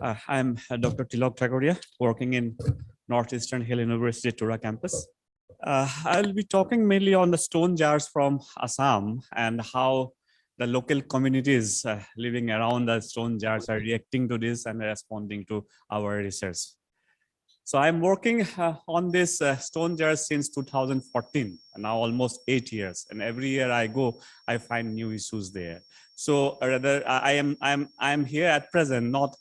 I'm Dr. Tilok Thakuria, working in Northeastern Hill University, Tura campus. I'll be talking mainly on the stone jars from Assam and how the local communities living around the stone jars are reacting to this and responding to our research. So I'm working on this stone jars since 2014, now almost 8 years. And every year I go, I find new issues there. So rather, I'm here at present, not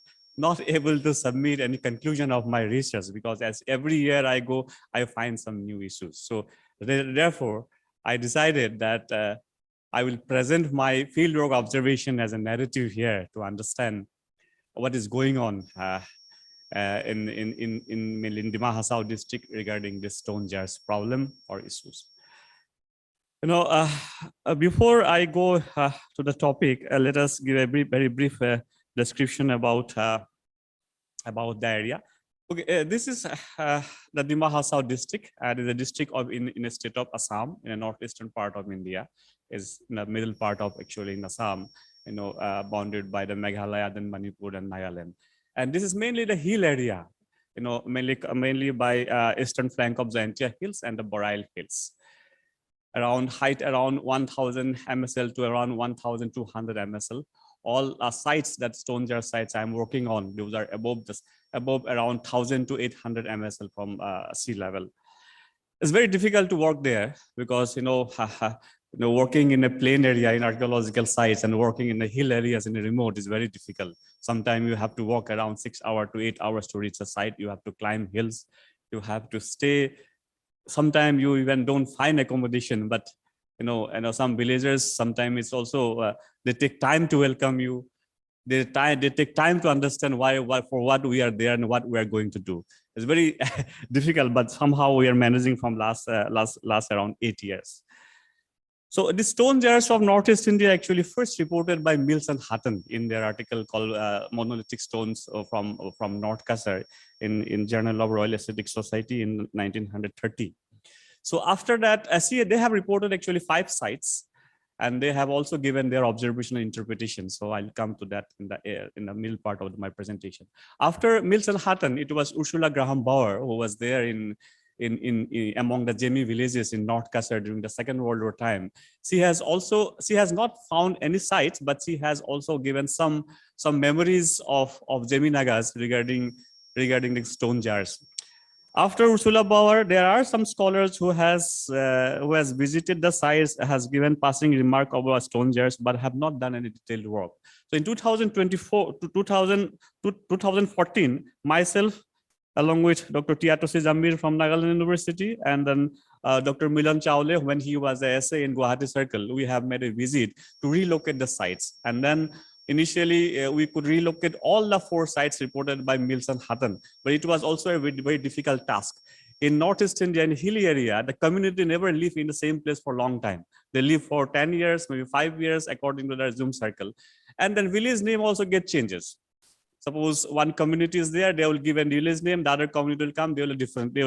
able to submit any conclusion of my research, because as every year I go, I find some new issues. So therefore, I decided that I will present my fieldwork observation as a narrative here to understand what is going on in Dima Hasao district regarding this stone jars problem or issues. Before I go to the topic, let us give a very brief description about the area. Okay, this is the Dima Hasao district. It is a district in the state of Assam, in the northeastern part of India, is in the middle part of actually in Assam, bounded by the Meghalaya, then Manipur and Nagaland. And this is mainly the hill area, mainly by eastern flank of Jaintia Hills and the Boreal Hills. Height around 1000 MSL to around 1200 MSL. All sites, that stone jar sites I'm working on, those are above around 1000 to 800 MSL from sea level. It's very difficult to work there because working in a plain area in archaeological sites and working in the hill areas in the remote is very difficult. Sometimes you have to walk around 6 hours to 8 hours to reach a site. You have to climb hills. You have to stay. Sometimes you even don't find accommodation, but some villagers, sometimes it's also they take time to welcome you. They take time to understand for what we are there and what we are going to do. It's very difficult, but somehow we are managing from last around 8 years. So the stone jars of Northeast India actually first reported by Mills and Hutton in their article called Monolithic Stones from North Kasar in Journal of Royal Aesthetic Society in 1930. So after that, they have reported actually 5 sites, and they have also given their observational interpretation. So I'll come to that in the middle part of my presentation. After Mills and Hutton, it was Ursula Graham Bauer who was there in among the Jemi villages in North Kasar during the Second World War time. She has not found any sites, but she has also given some memories of Jemi Nagas regarding the stone jars. After Ursula Bauer, there are some scholars who has visited the sites, has given passing remark about stone jars, but have not done any detailed work. So in 2014, myself, along with Dr. Tiatosi Jambir from Nagaland University, and then Dr. Milan Chawle, when he was a SA in Guwahati Circle, we have made a visit to relocate the sites. And then initially, we could relocate all the 4 sites reported by Mills and Hutton, but it was also a very difficult task. In Northeast India, in hilly area, the community never live in the same place for a long time. They live for 10 years, maybe 5 years, according to their Zoom circle. And then village name also get changes. Suppose one community is there, they will give a village name, the other community will come, they will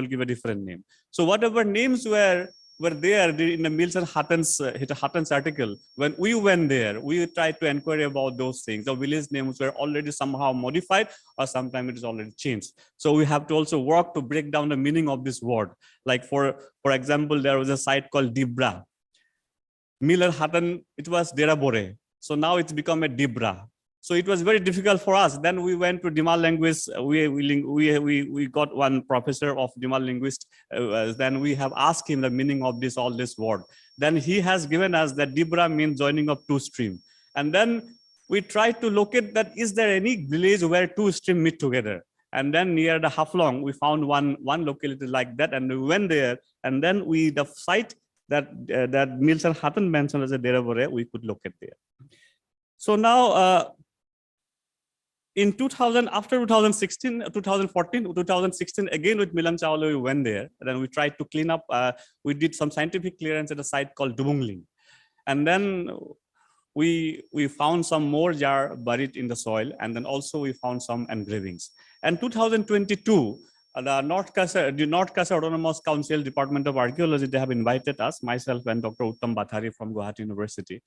give a different name. So whatever names were there in the Mills and Hutton's article, when we went there, we tried to inquire about those things. The village names were already somehow modified, or sometimes it is already changed. So we have to also work to break down the meaning of this word. Like for example, there was a site called Dibra. Mill and Hutton, it was Derabore. So now it's become a Dibra. So it was very difficult for us. Then we went to Dima linguist. We got one professor of Dima linguist. Then we have asked him the meaning of all this word. Then he has given us that Dibra means joining of 2 streams. And then we tried to locate that, is there any village where 2 streams meet together? And then near the Haflong, we found one locality like that, and we went there. And then the site that Mills and Hutton mentioned as a Derabore, we could locate there. So now, in 2000, after 2016, 2014, 2016, again with Milan Chawla, we went there. And then we tried to clean up. We did some scientific clearance at a site called Dubungling. And then we found some more jar buried in the soil. And then also we found some engravings. And 2022, the North Kasar Autonomous Council Department of Archaeology, they have invited us, myself and Dr. Uttam Bathari from Guwahati University.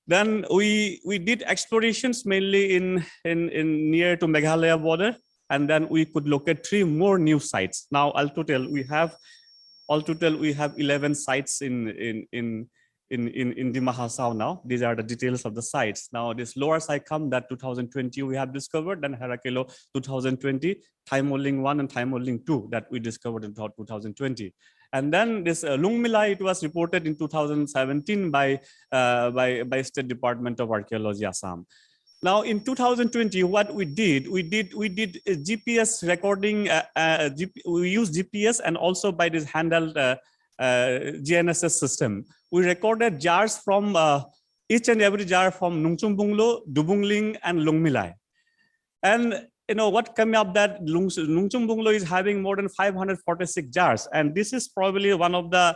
Then we did explorations mainly in near to Meghalaya border, and then we could locate 3 more new sites. Now, all total we have 11 sites in Dima Hasao now. These are the details of the sites. Now, this lower Saikam that 2020 we have discovered, then Harakelo 2020, Thaimoling 1 and Thaimoling 2 that we discovered in 2020. And then this Lungmila, it was reported in 2017 by State Department of Archaeology, Assam. Now in 2020, what we did a GPS recording. We used GPS and also by this handheld GNSS system. We recorded jars from each and every jar from Nungchumbunglo, Dubungling, and Lungmilai. And you know what came up that Nungchumbunglo is having more than 546 jars, and this is probably one of the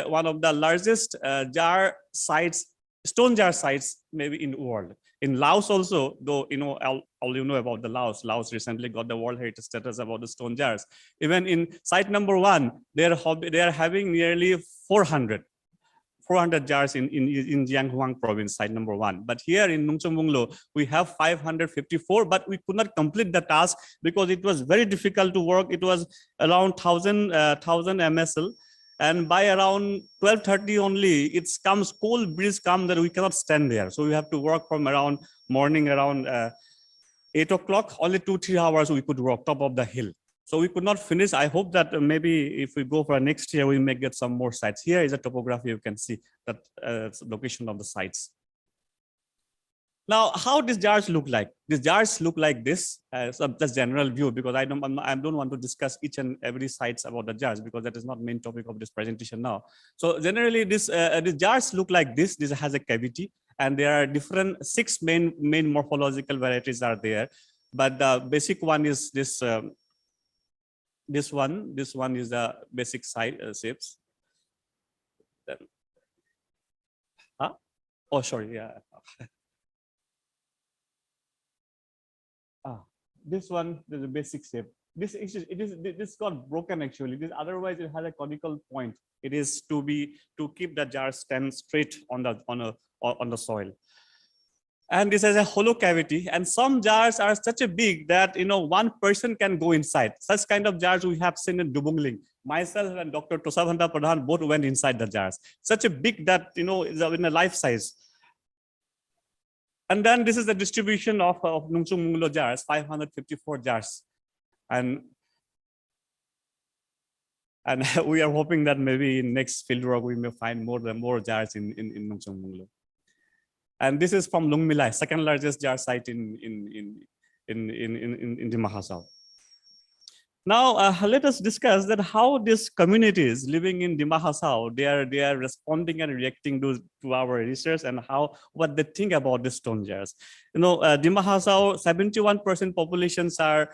one of the largest jar sites, stone jar sites maybe in the world. In Laos also, though you know all you know about the Laos. Laos recently got the World Heritage status about the stone jars. Even in site number 1, they are having nearly 400 jars in Jianghuang province, site number 1. But here in Nungchumbunglo, we have 554, but we could not complete the task because it was very difficult to work. It was around 1000 MSL. And by around 12:30 only, it's comes cold breeze come that we cannot stand there. So we have to work from around morning around 8 o'clock. Only 2-3 hours we could walk top of the hill. So we could not finish. I hope that maybe if we go for next year, we may get some more sites. Here is a topography. You can see that location of the sites. Now, how these jars look like? These jars look like this. So that's general view, because I don't want to discuss each and every sites about the jars because that is not main topic of this presentation now. So generally, these jars look like this. This has a cavity, and there are different 6 main morphological varieties are there. But the basic one is this. This one is the basic shapes. Then, oh, sorry, yeah. This one is a basic shape. This got broken actually. This otherwise it has a conical point. It is to keep the jar stand straight on the soil. And this has a hollow cavity, and some jars are such a big that one person can go inside. Such kind of jars we have seen in Dubungling. Myself and Dr. Tosabhanda Pradhan both went inside the jars. Such a big that is in a life size. And then this is the distribution of Nungchumbunglo jars, 554 jars, and we are hoping that maybe in next fieldwork we may find more jars in Nungchumbunglo. And this is from Lungmilai, second largest jar site in Dima Hasao. Now let us discuss that how these communities living in Dima Hasao they are responding and reacting to our research and what they think about the stone jars. Dima Hasao 71% populations are,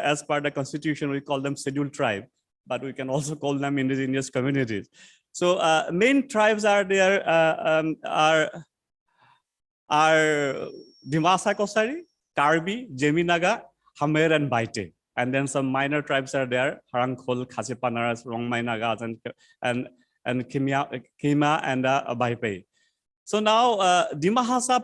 as per the constitution, we call them scheduled tribe, but we can also call them indigenous communities. So main tribes are there are Dimasa Kosari, Karbi, Jeminaga, Hamer, and Baite. And then some minor tribes are there: Harangkhol, Khasepanaras, Rongmai Nagas, and Kima and Baipei. So now Dimasa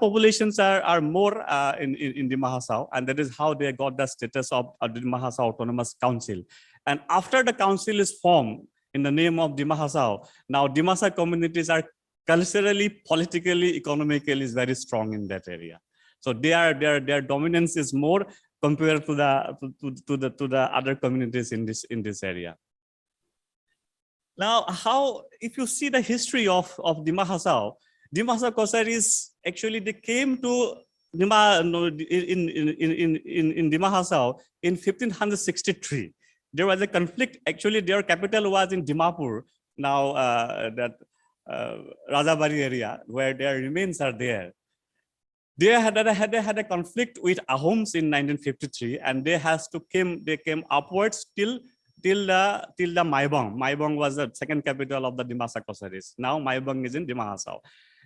populations are more in Dima Hasao, and that is how they got the status of Dima Hasao Autonomous Council. And after the council is formed in the name of Dima Hasao, now Dimasa communities are culturally, politically, economically is very strong in that area. So their dominance is more compared to the other communities in this area. Now, if you see the history of Dima Hasao Kosaris actually they came to Dima in Dima Hasao in 1563. There was a conflict. Actually, their capital was in Dimapur. Now that Rajabari area where their remains are there. They had a conflict with Ahoms in 1953, and they came upwards till the Maibang. Maibang was the second capital of the Dimasa Kosaris. Now Maibang is in Dima Hasao.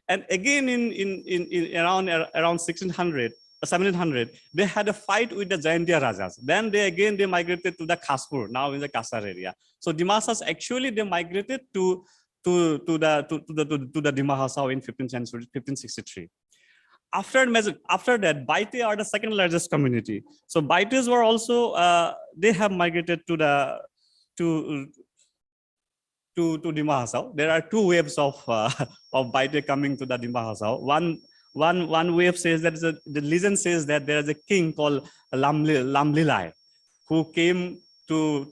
And again in around 1700, they had a fight with the Jaintia Rajas. Then they migrated to the Khaspur, now in the Kasar area. So Dimasas actually they migrated to to the Dima Hasao in 15th century, 1563. After that, Baite are the second largest community. So Baites were also they have migrated to the to Dima Hasao. There are two waves of of Baite coming to the Dima Hasao. One wave says that the legend says that there is a king called Lamlilai who came to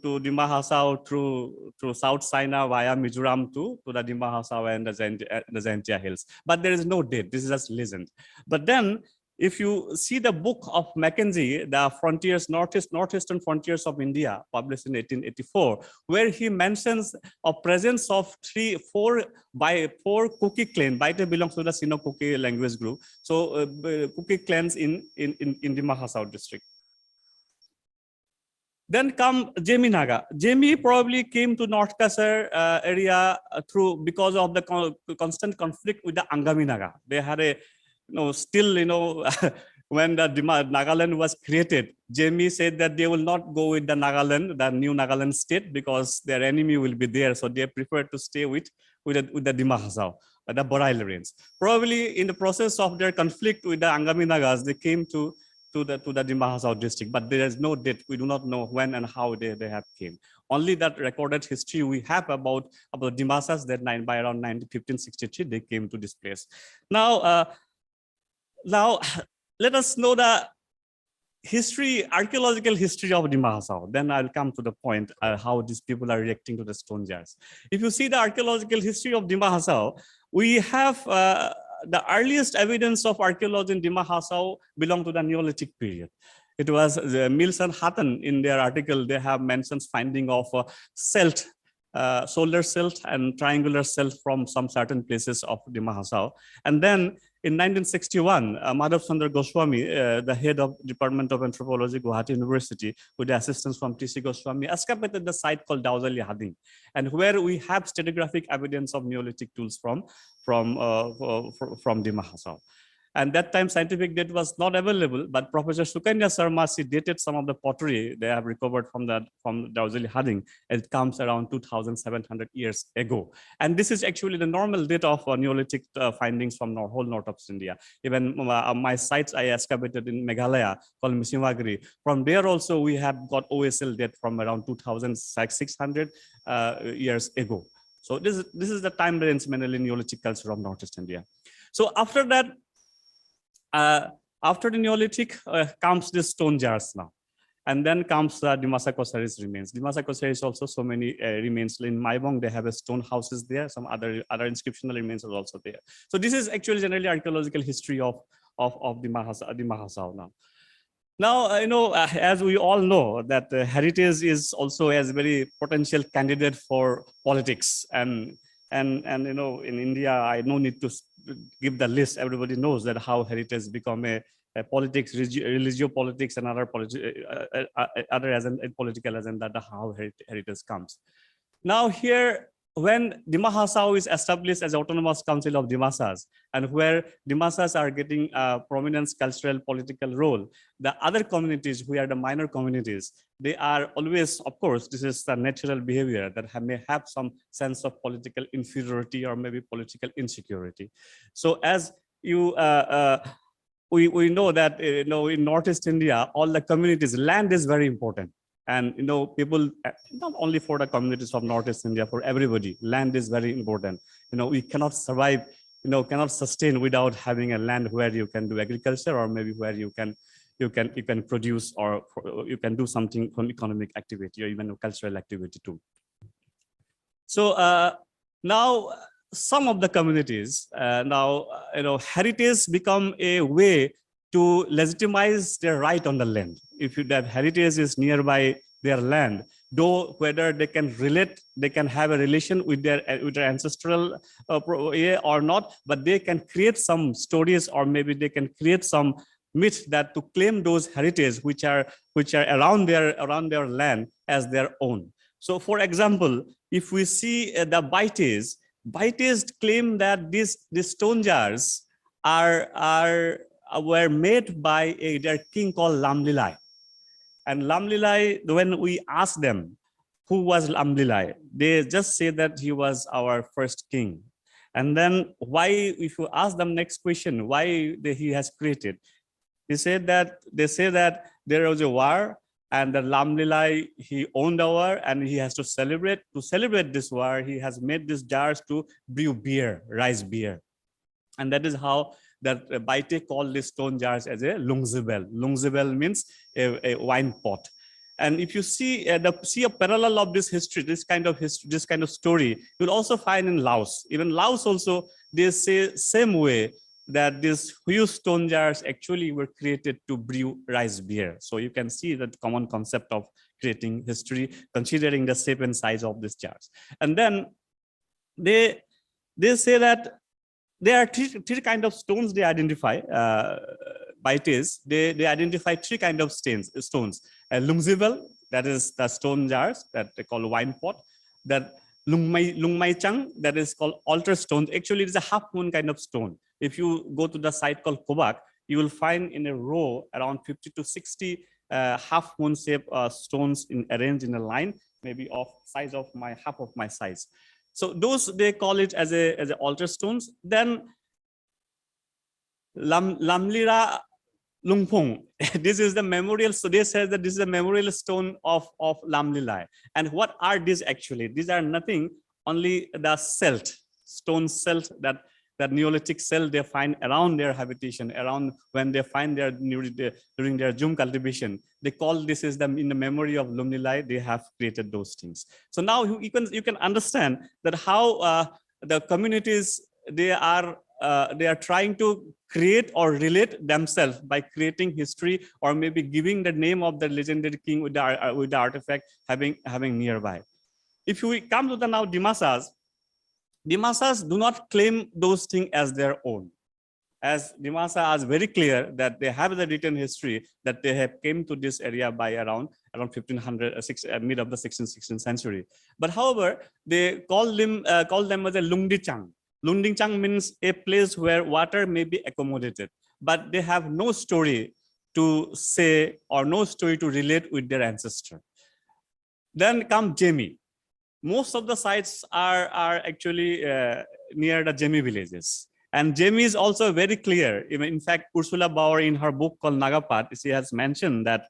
Dima Hasao through South China via Mizoram to the Dima Hasao and the Zentia Hills. But there is no date. This is just legend. But then, if you see the book of Mackenzie, the frontiers, northeastern frontiers of India, published in 1884, where he mentions a presence of four Kuki clan. Baite belongs to the Sino-Kuki language group. So Kuki clans in Dima Hasao district. Then come Jemi Naga. Jemi probably came to North Kasar area because of the constant conflict with the Angami Naga. They had a still, when the Nagaland was created, Jemi said that they will not go with the Nagaland, the new Nagaland state, because their enemy will be there. So they prefer to stay with the Dima Hasao, the Borail Range. Probably in the process of their conflict with the Angami Nagas, they came to the Dima Hasao district, but there is no date. We do not know when and how they have came. Only that recorded history we have about Dimasas that by around 1563 they came to this place. Now let us know the archaeological history of Dima Hasao. Then I'll come to the point how these people are reacting to the stone jars. If you see the archaeological history of Dima Hasao, we have the earliest evidence of archaeology in Dima Hasao belong to the Neolithic period. It was Mills and Hatton in their article, they have mentioned finding of silt, solar silt and triangular silt from some certain places of Dima Hasao. And then in 1961, Madhav Chandra Goswami, the head of Department of Anthropology, Guwahati University, with the assistance from T.C. Goswami, excavated the site called Dauzali Hading, and where we have stratigraphic evidence of Neolithic tools from Dima Hasao. And that time scientific date was not available, but Professor Sukanya Sharma, she dated some of the pottery they have recovered from Dauzali Hading. It comes around 2,700 years ago. And this is actually the normal date of Neolithic findings from the whole north of India. Even my sites I excavated in Meghalaya called Misimagri. From there also we have got OSL date from around 2,600 years ago. So this is the time range mainly Neolithic culture of Northeast India. So after that, after the Neolithic comes the stone jars now, and then comes Dimasa Kosari's remains. Dimasa Kosari's also so many remains in Maibong. They have a stone houses there. Some other inscriptional remains are also there. So this is actually generally archaeological history of Dima Hasao now. Now, as we all know that heritage is also a very potential candidate for politics, and in India, I no need to give the list. Everybody knows that how heritage become a politics, religio-politics, and other political agenda, how heritage comes. Now here, when Dima Hasao is established as Autonomous Council of Dimasas, and where Dimasas are getting a prominent cultural political role, the other communities, who are the minor communities, they are always, of course, this is the natural behavior that may have some sense of political inferiority or maybe political insecurity. So as you, we know that in Northeast India, all the communities, land is very important. And people, not only for the communities of Northeast India, for everybody, land is very important. We cannot survive, cannot sustain without having a land where you can do agriculture, or maybe where you can produce, or you can do something from economic activity or even cultural activity too. So now some of the communities heritage become a way to legitimize their right on the land. If that heritage is nearby their land, though whether they can relate, they can have a relation with their ancestral or not, but they can create some stories, or maybe they can create some myths that to claim those heritage which are around their land as their own. So, for example, if we see the Baites claim that these stone jars were made by their king called Lamlilai. And Lamlilai, when we ask them who was Lamlilai? They just say that he was our first king. And then why, if you ask them next question, why he has created? They say that there was a war and the Lamlilai, he owned the war and he has to celebrate. To celebrate this war, he has made these jars to brew beer, rice beer. And that is how that Baite called these stone jars as a lungzibel. Lungzibel means a wine pot. And if you see a parallel of this history, this kind of story, you'll also find in Laos. Even Laos also, they say same way that these huge stone jars actually were created to brew rice beer. So you can see that common concept of creating history, considering the shape and size of these jars. And then they say that there are three kind of stones they identify. Baites, they identify three kind of stones. Lungzibel, that is the stone jars that they call wine pot. That Lungmai Chang, that is called altar stones. Actually, it is a half moon kind of stone. If you go to the site called Kobak, you will find in a row around 50 to 60 half moon shape stones arranged in a line, maybe of size of half of my size. So those, they call it as a altar stones. Then Lamlira Lungpong, this is the memorial. So they say that this is a memorial stone of Lamlilai. And what are these actually? These are nothing, only the celt, stone celt, that Neolithic cell they find around their habitation, around when they find during their Jum cultivation. They call this is in the memory of Lumnilai, they have created those things. So now you can understand that how the communities, they are trying to create or relate themselves by creating history, or maybe giving the name of the legendary king with the artifact having nearby. If we come to the now Dimasas do not claim those things as their own. As Dimasa is very clear that they have the written history that they have came to this area by around 1500, mid of the 16th century. But however, they call them as a Lungdichang. Lungdichang means a place where water may be accommodated, but they have no story to say or no story to relate with their ancestor. Then come Jemi. Most of the sites are actually near the Jemi villages. And Jemi is also very clear. In fact, Ursula Bauer in her book called Nagapat, she has mentioned that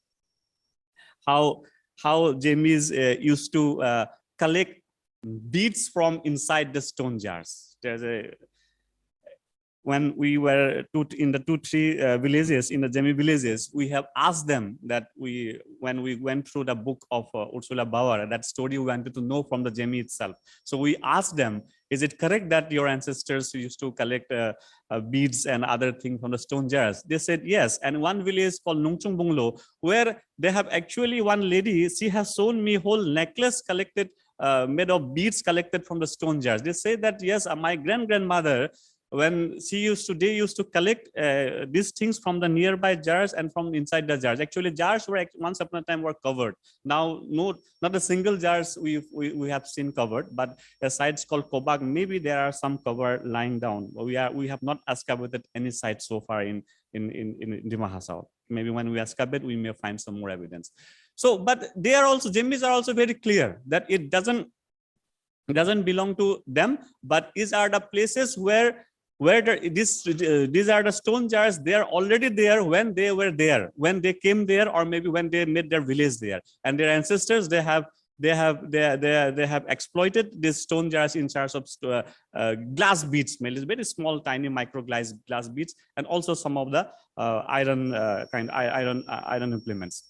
how Jamis used to collect beads from inside the stone jars. When we were in the 2-3 villages, in the Jemi villages, we have asked them that when we went through the book of Ursula Bauer, that story we wanted to know from the Jemi itself. So we asked them, is it correct that your ancestors used to collect beads and other things from the stone jars? They said yes. And one village called Nungchung Bunglo, where they have actually one lady, she has shown me whole necklace collected, made of beads collected from the stone jars. They say that yes, my grandmother, when they used to collect these things from the nearby jars and from inside the jars. Actually, jars were once upon a time were covered. Now, not a single jars we have seen covered, but the sites called Kobak, maybe there are some cover lying down. We have not excavated any site so far in Dimahasao. Maybe when we excavate, we may find some more evidence. So, but they are also, Jamis are also very clear that it doesn't belong to them, but these are the places where these are the stone jars. They are already there when they were there, when they came there, or maybe when they made their village there, and their ancestors they have exploited these stone jars in charge of glass beads, very small, tiny micro glass beads, and also some of the iron implements.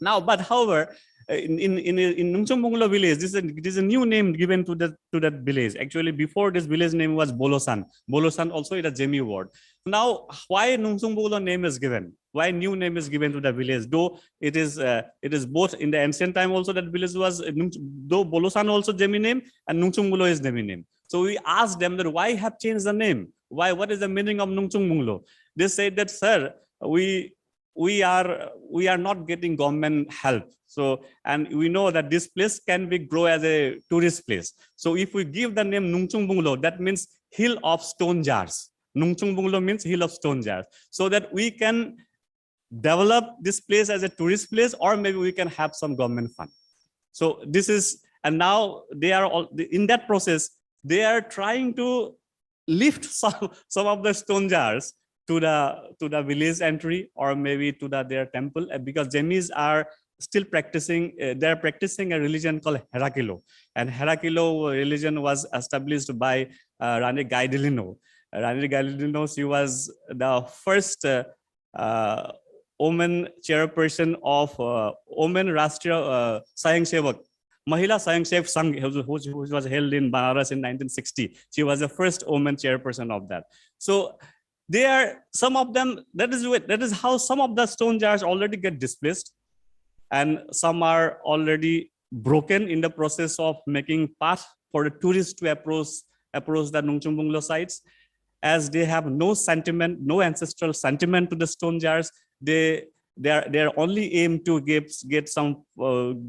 Now, but however, in Nungchung Bunglo village, this is a new name given to that village. Actually, before this village name was Bolosan. Bolosan also is a Jemi word. Now, why Nungchung Bunglo name is given? Why new name is given to the village? Though it is both in the ancient time also that village was, though Bolosan also Jemi name and Nungchung Bunglo is Jemi name. So we asked them that why have changed the name? Why? What is the meaning of Nungchung Bunglo? They said that, sir, we are not getting government help. So, and we know that this place can be grow as a tourist place. So if we give the name Nungchung Bunglo, that means hill of stone jars. Nungchung Bunglo means hill of stone jars. So that we can develop this place as a tourist place, or maybe we can have some government fund. So this is, and now they are all in that process. They are trying to lift some of the stone jars to the village entry, or maybe to their temple, because Jamis are still practicing. They are practicing a religion called Herakilo, and Herakilo religion was established by Rani Gaidilino. Rani Gaidilino, she was the first woman chairperson of Women Rashtriya Swayamsevak Mahila Swayamsevak Sangh, which was held in Banaras in 1960. She was the first woman chairperson of that. So they are, some of them, that is how some of the stone jars already get displaced, and some are already broken in the process of making path for the tourists to approach the Nungchung Bunglo sites. As they have no sentiment, no ancestral sentiment to the stone jars, they are only aim to get some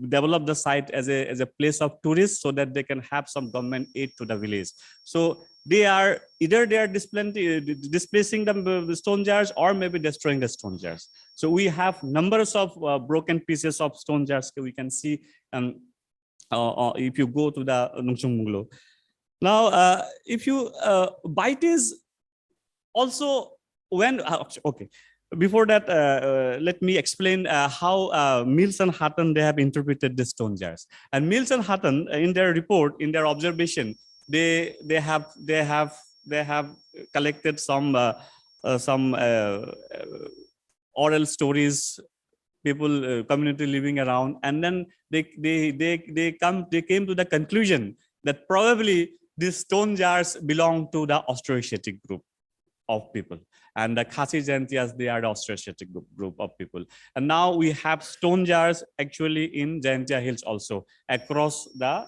develop the site as a place of tourists, so that they can have some government aid to the village. So they are either displacing the stone jars, or maybe destroying the stone jars. So we have numbers of broken pieces of stone jars we can see if you go to the Nungchung Bunglo. Now, if you bite is also when okay. Before that, let me explain how Mills and Hutton they have interpreted the stone jars. And Mills and Hutton, in their report, in their observation, they have collected some oral stories, people, community living around, and then they came to the conclusion that probably these stone jars belong to the Austroasiatic group of people, and the Khasi Jaintias, they are the Austroasiatic group of people. And now we have stone jars actually in Jaintia Hills also, across the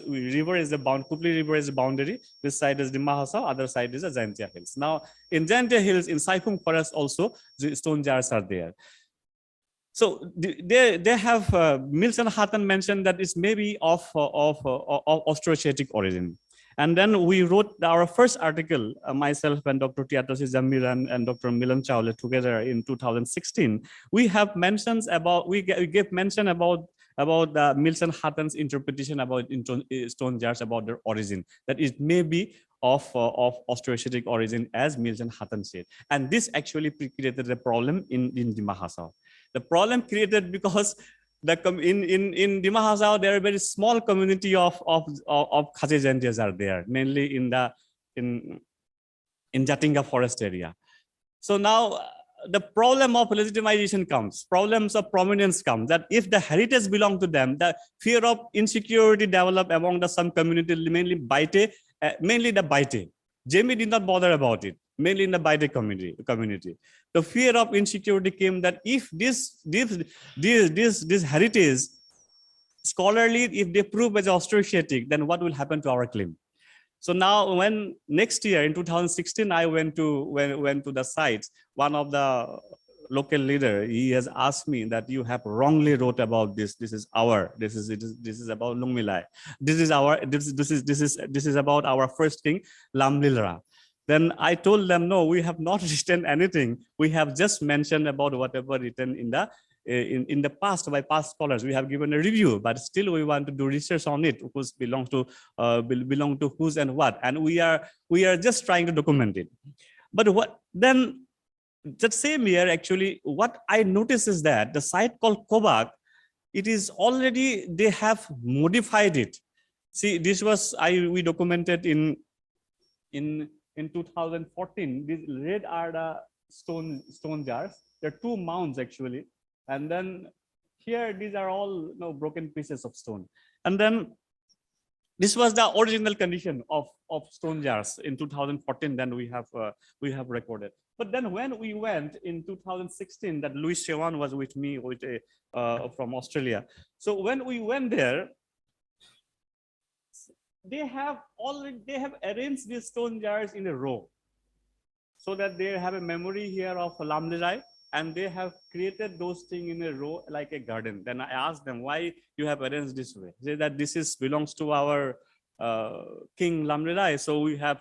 river is the Kupli River is the boundary. This side is the Mahasa, other side is the Jaintia Hills. Now in Jaintia Hills, in Saifung Forest also, the stone jars are there. So they have Mills and Hutton mentioned that it's maybe of Austroasiatic origin. And then we wrote our first article, myself and Dr. Tiatosi Jamir and Dr. Milan Chawle together in 2016. We have mentions about, we gave mention about Mills and Hutton's interpretation about stone jars, about their origin, that it may be of Austroasiatic origin, as Mills and Hutton said. And this actually created a problem in Dima Hasao. The problem created because in Dima Hasao, there are a very small community of Khasi Jaintias are there, mainly in Jatinga forest area. So now the problem of legitimization comes, problems of prominence come, that if the heritage belong to them, the fear of insecurity develop among some community, mainly Baite, mainly the Baite. Jamie did not bother about it, mainly in the Baite community. The fear of insecurity came that if this heritage scholarly, if they prove as Austroasiatic, then what will happen to our claim? So now, when next year in 2016, I went to the sites, one of the local leader, he has asked me that you have wrongly wrote about this. This is about Lungmilai. This is about our first king, Lamlilra. Then I told them, no, we have not written anything. We have just mentioned about whatever written in the past by past scholars. We have given a review, but still we want to do research on it, who's belong to whose and what, and we are just trying to document it. But what then? That same year, actually, what I noticed is that the site called Kobak, it is already, they have modified it. See, this was we documented in 2014. These red are the stone jars. There are two mounds actually, and then here these are all broken pieces of stone. And then this was the original condition of stone jars in 2014. Then we have recorded. But then when we went in 2016, that Louis Chewan was with me from Australia. So when we went there, they have arranged these stone jars in a row, so that they have a memory here of Lamlirai, and they have created those things in a row like a garden. Then I asked them, why you have arranged this way? They say that this belongs to our King Lamlirai, so we have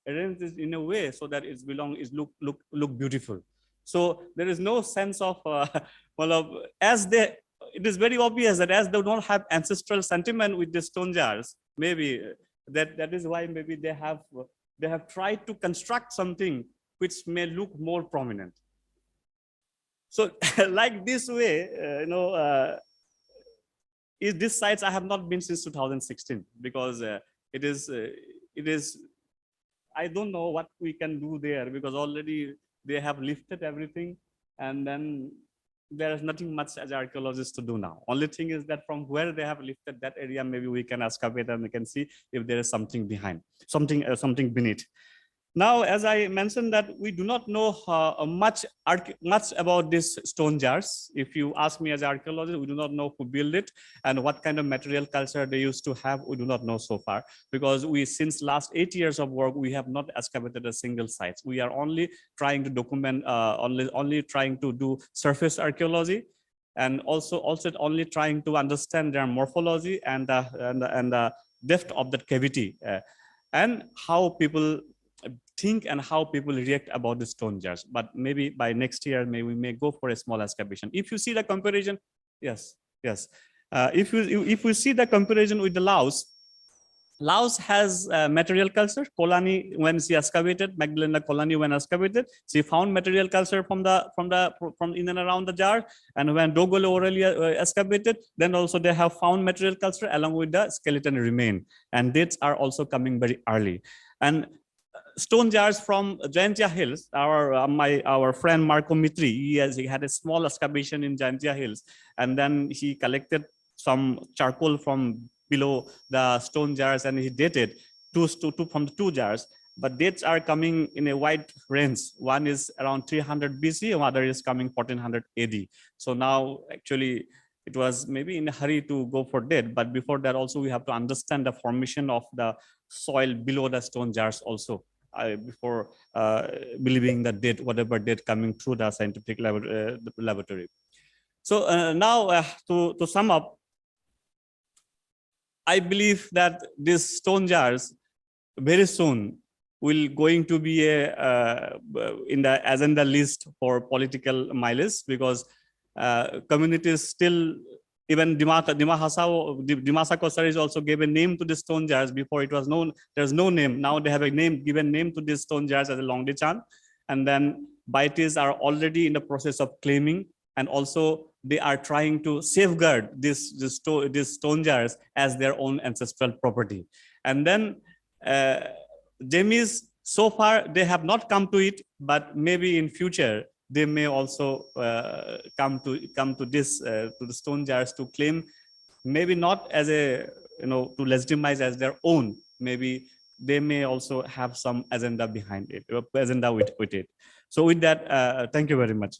arranged this in a way so that it look beautiful. So there is no sense of well, as they it is very obvious that as they don't have ancestral sentiment with the stone jars, maybe that is why maybe they have tried to construct something which may look more prominent. So like this way, is this sites I have not been since 2016 because it is I don't know what we can do there because already they have lifted everything and then there is nothing much as archaeologists to do now. Only thing is that from where they have lifted that area, maybe we can excavate and we can see if there is something behind, something beneath. Now, as I mentioned that we do not know much about these stone jars. If you ask me as an archaeologist, we do not know who built it and what kind of material culture they used to have. We do not know so far because since last 8 years of work, we have not excavated a single site. We are only trying to document, only trying to do surface archaeology, and also only trying to understand their morphology and the depth of that cavity and how people think and how people react about the stone jars. But maybe by next year, maybe we may go for a small excavation. If you see the comparison, yes. If you see the comparison with the Laos has material culture. Kolani, when she excavated, Magdalena Kolani, when excavated, she found material culture from in and around the jar. And when Dogole Aurelia excavated, then also they have found material culture along with the skeleton remain. And dates are also coming very early. And stone jars from Jaintia Hills, our friend Marco Mitri, he had a small excavation in Jaintia Hills, and then he collected some charcoal from below the stone jars and he dated two from the 2 jars. But dates are coming in a wide range. One is around 300 BC, and other is coming 1400 AD. So now actually it was maybe in a hurry to go for date, but before that also we have to understand the formation of the soil below the stone jars also. Before believing that date, whatever date coming through the scientific laboratory. So now to sum up, I believe that these stone jars very soon will going to be in the agenda list for political mileage because communities still, even Dimasa Kosaris also gave a name to the stone jars. Before it was known, there's no name. Now they have a name, given name to these stone jars as a Longdechan. And then Baitis are already in the process of claiming, and also they are trying to safeguard these stone jars as their own ancestral property. And then Jamis, so far they have not come to it, but maybe in future they may also come to the stone jars to claim, maybe not as a to legitimize as their own. Maybe they may also have some agenda behind it, agenda with it. So with that, thank you very much.